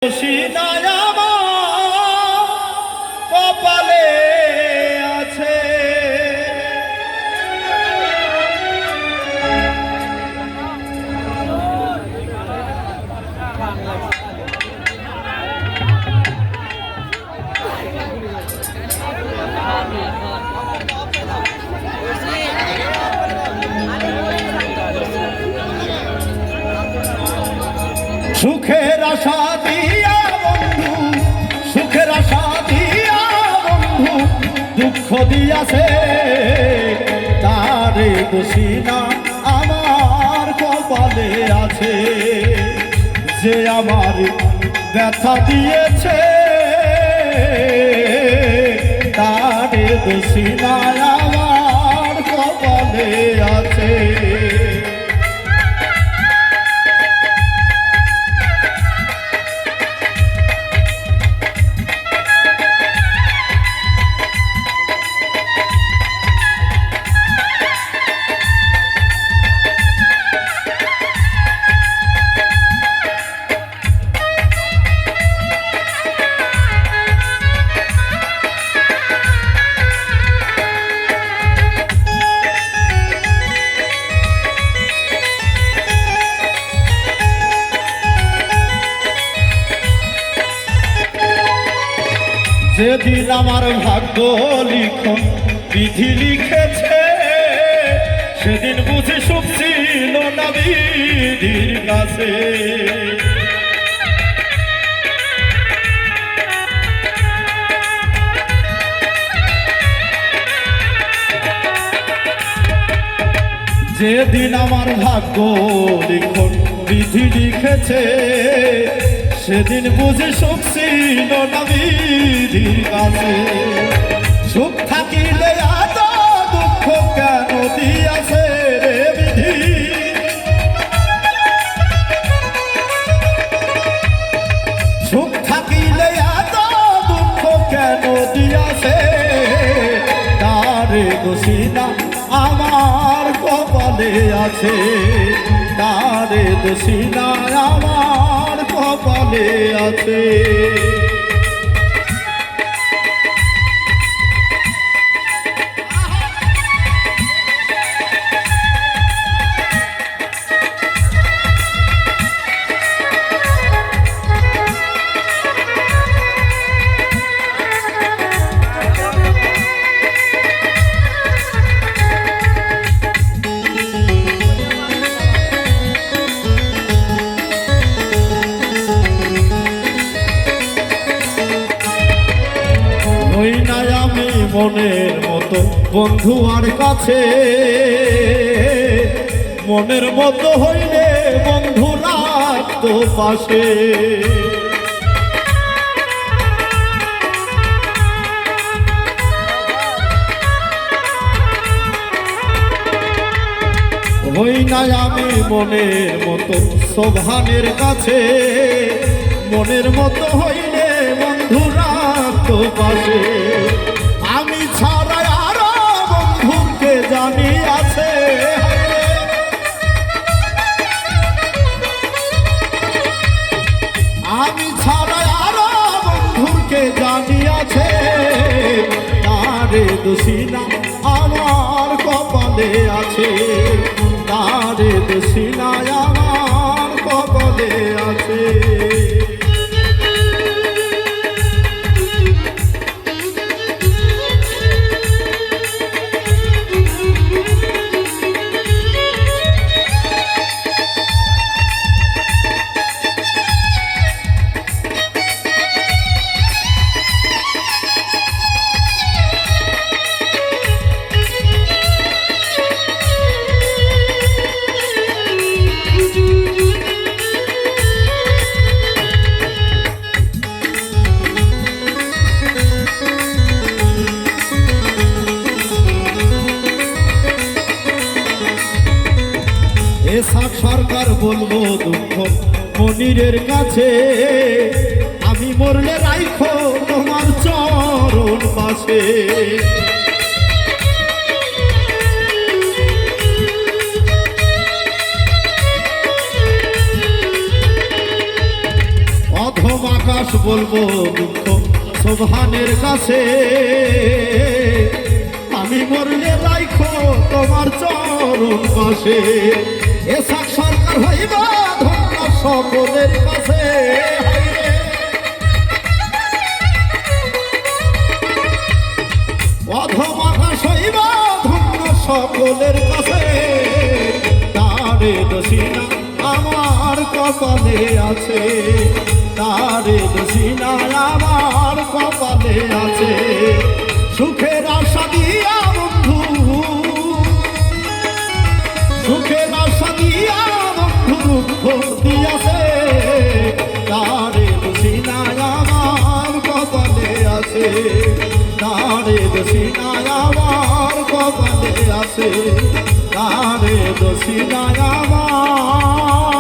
দোষিনায় আমার কপালে আছে। সুখের আশা দিয়া বন্ধু, সুখের আশা দিয়া বন্ধু দুঃখ দিয়াছে, তারে দোষী না আমার কপালে আছে। যে আমার ব্যথা দিয়েছে তারে দোষী না আমার কপালে আছে। যেদিন আমার ভাগ্য লিখন বিধি লিখেছে, সেদিন বুঝি সুখ ছিল না বিধির কাছে। যেদিন আমার ভাগ্য লিখন বিধি লিখেছে, সেদিন বুঝি সুখ ছিল না বিধির কাছে। সুখ থাকিলে এত দুঃখ কেন দিয়াছে রে বিধি? সুখ থাকিলে এত দুঃখ কেন দিয়াছে, তারে দোষী না আমার কপালে আছে। তারে দোষী না আমার কপালে আছে। আমি মনের মতো বন্ধু আর কাছে, মনের মতো হইলে বন্ধু রাখতো পাশে। হই না আমি মনের মতো সোভানের কাছে, মনের মতো হইলে বন্ধু রাখতো পাশে। আমি ছাড়া আরো বন্ধুকে জানি আছে, আমি ছাড়া আরো বন্ধুকে জানি আছে। তারে দোষী না আমার কপালে আছে। তারে দোষী না আমার কপালে আছে। এসাক সরকার বলবো দুঃখ মনিরের কাছে, আমি মরলে রাইখো তোমার চরণ পাশে। অধমা আকাশ বলবো দুঃখ সোভানের কাছে আমি মরলে রাইখো তোমার চরণ পাশে এসাক সরকার হইবা ধন্য সকলের কাছে অধম আকাশ হইবা ধন্য সকলের কাছে তারে দোষিনা আমার কপালে আছে তারে দোষিনা আমার কপালে আছে সুখের আশা দিয়া বন্ধু সুখের আশা দিয়া বন্ধু দুঃখ দিয়াছে তারে দোষিনা আমার কপালে আছে তারে দোষিনা আমার কপালে আছে তারে দোষিনা আমার